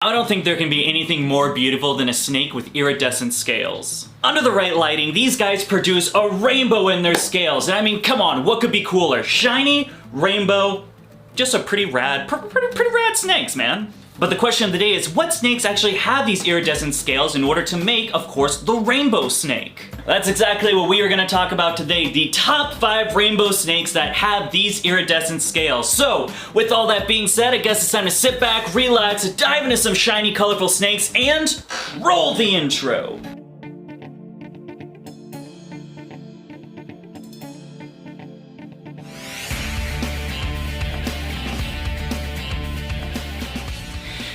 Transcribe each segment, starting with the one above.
Now, I don't think there can be anything more beautiful than a snake with iridescent scales. Under the right lighting, these guys produce a rainbow in their scales. And I mean, come on, what could be cooler? Shiny, rainbow, just a pretty rad snakes, man. But the question of the day is, what snakes actually have these iridescent scales in order to make, of course, the rainbow snake? That's exactly what we are going to talk about today, the top 5 rainbow snakes that have these iridescent scales. So, with all that being said, I guess it's time to sit back, relax, dive into some shiny, colorful snakes, and roll the intro.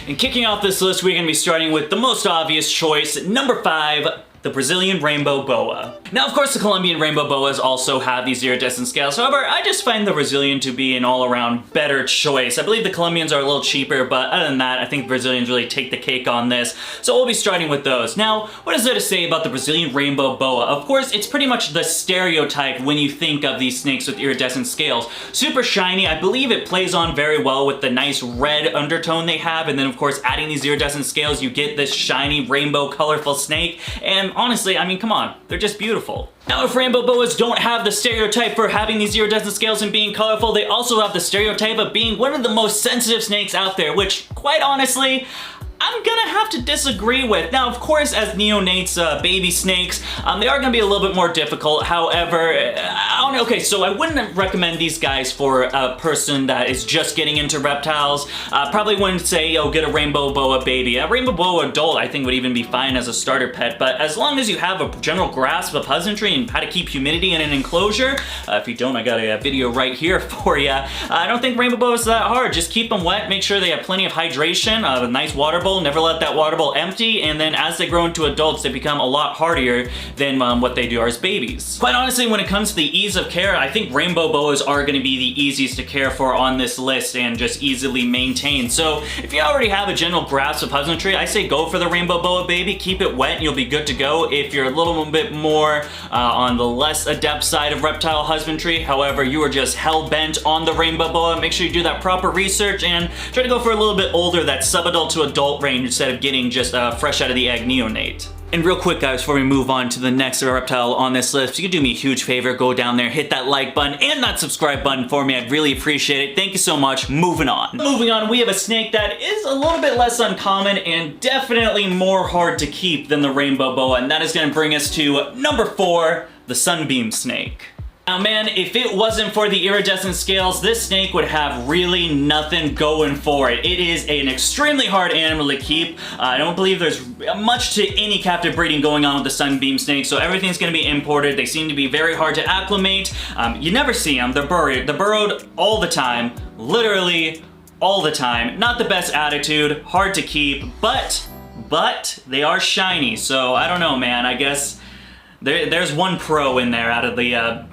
And kicking off this list, we're going to be starting with the most obvious choice, number 5, the Brazilian Rainbow Boa. Now, of course, the Colombian Rainbow Boas also have these iridescent scales. However, I just find the Brazilian to be an all-around better choice. I believe the Colombians are a little cheaper, but other than that, I think Brazilians really take the cake on this. So we'll be starting with those. Now, what is there to say about the Brazilian Rainbow Boa? Of course, it's pretty much the stereotype when you think of these snakes with iridescent scales. Super shiny. I believe it plays on very well with the nice red undertone they have, and then, of course, adding these iridescent scales, you get this shiny, rainbow, colorful snake. And honestly, I mean, come on, they're just beautiful. Now, if rainbow boas don't have the stereotype for having these iridescent scales and being colorful, they also have the stereotype of being one of the most sensitive snakes out there, which, quite honestly, I'm gonna have to disagree with. Now, of course, as neonates, baby snakes, they are gonna be a little bit more difficult. However, okay, so I wouldn't recommend these guys for a person that is just getting into reptiles. Probably wouldn't say, yo, get a Rainbow Boa baby. A Rainbow Boa adult, I think, would even be fine as a starter pet, but as long as you have a general grasp of husbandry and how to keep humidity in an enclosure, if you don't, I got a video right here for you. I don't think Rainbow Boas is that hard. Just keep them wet, make sure they have plenty of hydration, a nice water bowl. Never let that water bowl empty, and then as they grow into adults, they become a lot hardier than what they do as babies. Quite honestly, when it comes to the ease of care, I think Rainbow Boas are going to be the easiest to care for on this list and just easily maintain. So if you already have a general grasp of husbandry, I say go for the Rainbow Boa baby, keep it wet and you'll be good to go. If you're a little bit more on the less adept side of reptile husbandry, however, you are just hell-bent on the Rainbow Boa, make sure you do that proper research and try to go for a little bit older, that sub-adult to adult range, instead of getting just fresh out of the egg neonate. And real quick, guys, before we move on to the next reptile on this list, you can do me a huge favor, go down there, hit that like button and that subscribe button for me. I'd really appreciate it. Thank you so much. Moving on. Moving on, we have a snake that is a little bit less uncommon and definitely more hard to keep than the Rainbow Boa, and that is going to bring us to number 4, the Sunbeam Snake. Now, man, if it wasn't for the iridescent scales, this snake would have really nothing going for it. It is an extremely hard animal to keep. I don't believe there's much to any captive breeding going on with the Sunbeam Snake, so everything's going to be imported. They seem to be very hard to acclimate. You never see them. They're burrowed all the time, literally all the time. Not the best attitude, hard to keep, but they are shiny, so I don't know, man. I guess there's one pro in there out of the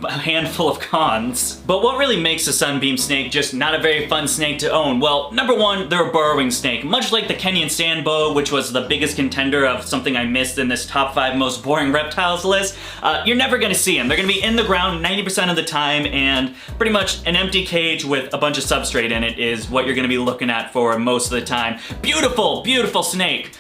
handful of cons. But what really makes a Sunbeam Snake just not a very fun snake to own? Well, number 1, they're a burrowing snake. Much like the Kenyan sand boa, which was the biggest contender of something I missed in this top 5 most boring reptiles list, you're never gonna see them. They're gonna be in the ground 90% of the time, and pretty much an empty cage with a bunch of substrate in it is what you're gonna be looking at for most of the time. Beautiful, beautiful snake.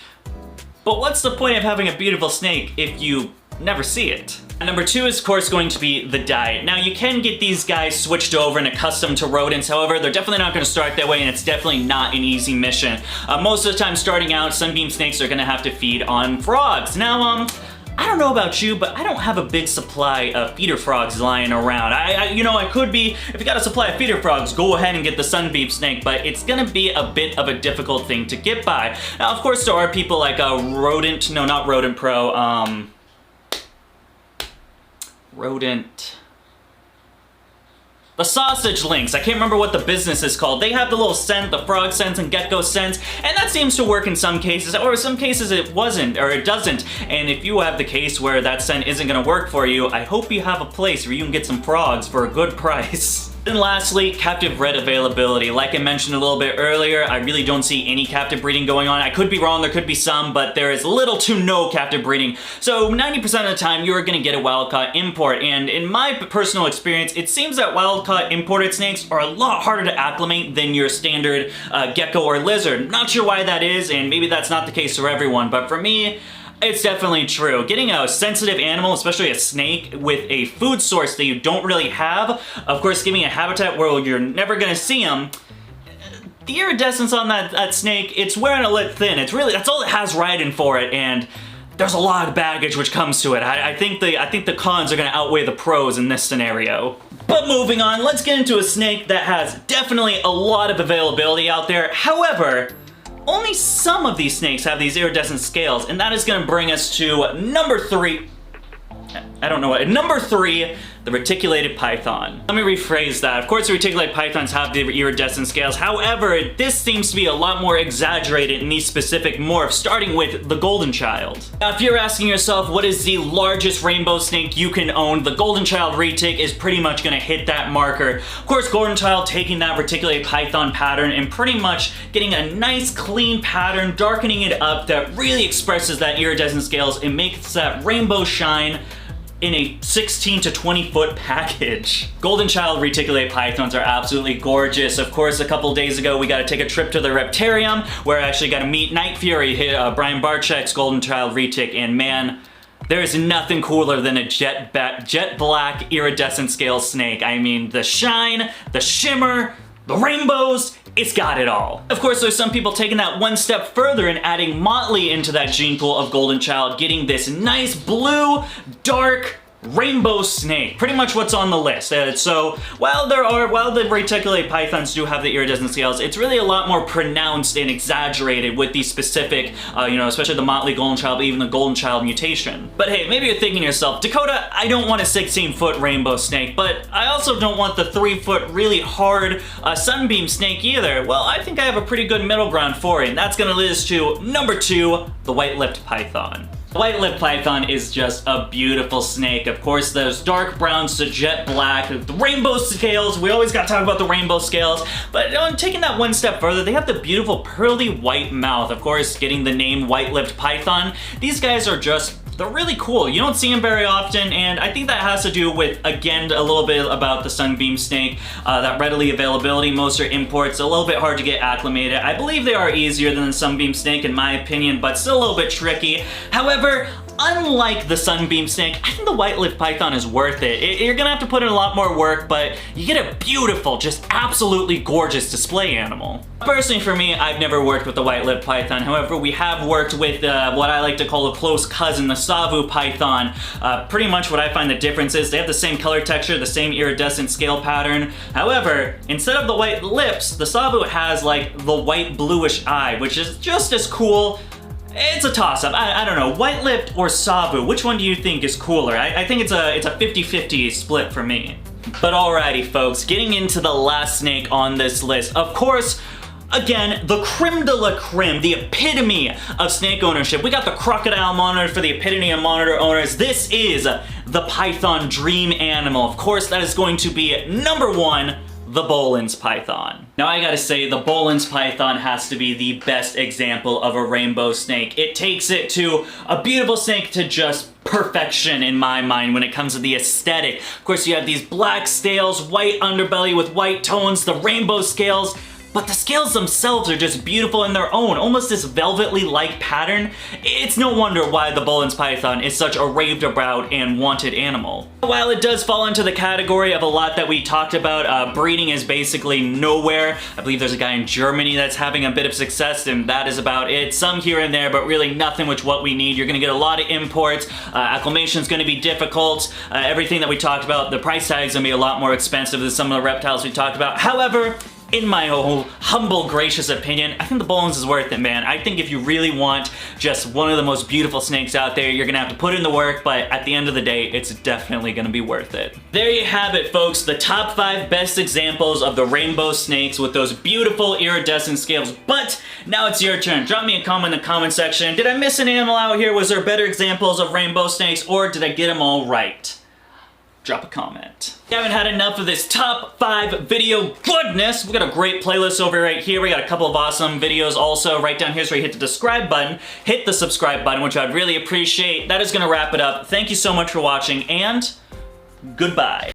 But what's the point of having a beautiful snake if you never see it? Number 2 is, of course, going to be the diet. Now, you can get these guys switched over and accustomed to rodents. However, they're definitely not going to start that way, and it's definitely not an easy mission. Most of the time, starting out, Sunbeam Snakes are going to have to feed on frogs. Now, I don't know about you, but I don't have a big supply of feeder frogs lying around. I could be, if you got a supply of feeder frogs, go ahead and get the Sunbeam Snake, but it's gonna be a bit of a difficult thing to get by. Now, of course, there are people like the sausage links. I can't remember what the business is called. They have the little scent, the frog scent and gecko scent, and that seems to work in some cases, or in some cases it wasn't, or it doesn't. And if you have the case where that scent isn't gonna work for you, I hope you have a place where you can get some frogs for a good price. And lastly, captive bred availability. Like I mentioned a little bit earlier, I really don't see any captive breeding going on. I could be wrong, there could be some, but there is little to no captive breeding. So 90% of the time, you're gonna get a wild-caught import. And in my personal experience, it seems that wild-caught imported snakes are a lot harder to acclimate than your standard gecko or lizard. Not sure why that is, and maybe that's not the case for everyone, but for me, it's definitely true. Getting a sensitive animal, especially a snake, with a food source that you don't really have, of course giving a habitat where you're never gonna see them, the iridescence on that snake, it's wearing a lit thin. It's really, that's all it has riding for it, and there's a lot of baggage which comes to it. I think the cons are gonna outweigh the pros in this scenario. But moving on, let's get into a snake that has definitely a lot of availability out there. However, only some of these snakes have these iridescent scales, and that is gonna bring us to number 3. Number 3, the Reticulated Python. Let me rephrase that. Of course, the Reticulated Pythons have the iridescent scales. However, this seems to be a lot more exaggerated in these specific morphs, starting with the Golden Child. Now, if you're asking yourself, what is the largest rainbow snake you can own, the Golden Child retic is pretty much gonna hit that marker. Of course, Golden Child taking that Reticulated Python pattern and pretty much getting a nice, clean pattern, darkening it up that really expresses that iridescent scales and makes that rainbow shine in a 16 to 20 foot package. Golden Child Reticulated Pythons are absolutely gorgeous. Of course, a couple days ago, we got to take a trip to the Reptarium, where I actually got to meet Night Fury, Brian Barczyk's Golden Child retic, and man, there is nothing cooler than a jet black iridescent scale snake. I mean, the shine, the shimmer, the rainbows, it's got it all. Of course, there's some people taking that one step further and adding motley into that gene pool of Golden Child, getting this nice blue, dark, rainbow snake. Pretty much what's on the list. So while the Reticulated Pythons do have the iridescent scales, it's really a lot more pronounced and exaggerated with these specific, especially the motley Golden Child, but even the Golden Child mutation. But hey, maybe you're thinking to yourself, Dakota, I don't want a 16-foot rainbow snake, but I also don't want the 3-foot really hard Sunbeam Snake either. Well, I think I have a pretty good middle ground for you, and that's gonna lead us to number 2, the Whitelipped Python. Whitelipped Python is just a beautiful snake. Of course, those dark browns to jet black, the rainbow scales, we always gotta talk about the rainbow scales, but taking that one step further, they have the beautiful pearly white mouth. Of course, getting the name Whitelipped Python, these guys are just, they're really cool. You don't see them very often, and I think that has to do with, again, a little bit about the Sunbeam Snake, that readily availability. Most are imports, a little bit hard to get acclimated. I believe they are easier than the Sunbeam Snake in my opinion, but still a little bit tricky. However, unlike the Sunbeam Snake, I think the Whitelipped Python is worth it. You're gonna have to put in a lot more work, but you get a beautiful, just absolutely gorgeous display animal. Personally for me, I've never worked with the Whitelipped Python. However, we have worked with what I like to call a close cousin, the Savu Python. Pretty much what I find the difference is they have the same color texture, the same iridescent scale pattern. However, instead of the white lips, the Savu has like the white bluish eye, which is just as cool. It's a toss-up. I don't know. White-lipped or Savu, which one do you think is cooler? I think it's a 50-50 split for me. But alrighty, folks, getting into the last snake on this list. Of course, again, the creme de la creme, the epitome of snake ownership. We got the crocodile monitor for the epitome of monitor owners. This is the Python dream animal. Of course, that is going to be number 1, the Bollingers Python. Now I gotta say, the Bollingers Python has to be the best example of a rainbow snake. It takes it to a beautiful snake to just perfection in my mind when it comes to the aesthetic. Of course, you have these black scales, white underbelly with white tones, the rainbow scales, but the scales themselves are just beautiful in their own, almost this velvetly-like pattern. It's no wonder why the Bollingers Python is such a raved about and wanted animal. While it does fall into the category of a lot that we talked about, breeding is basically nowhere. I believe there's a guy in Germany that's having a bit of success, and that is about it. Some here and there, but really nothing with what we need. You're gonna get a lot of imports, acclimation's gonna be difficult, everything that we talked about, the price tag's gonna be a lot more expensive than some of the reptiles we talked about. However, in my whole humble, gracious opinion, I think the Bollingers is worth it, man. I think if you really want just one of the most beautiful snakes out there, you're gonna have to put in the work, but at the end of the day, it's definitely gonna be worth it. There you have it, folks. The top 5 best examples of the rainbow snakes with those beautiful iridescent scales. But now it's your turn. Drop me a comment in the comment section. Did I miss an animal out here? Was there better examples of rainbow snakes, or did I get them all right? drop a comment. If you haven't had enough of this top 5 video goodness, we got a great playlist over right here. We got a couple of awesome videos also. Right down here is where you hit the subscribe button. Hit the subscribe button, which I'd really appreciate. That is gonna wrap it up. Thank you so much for watching, and goodbye.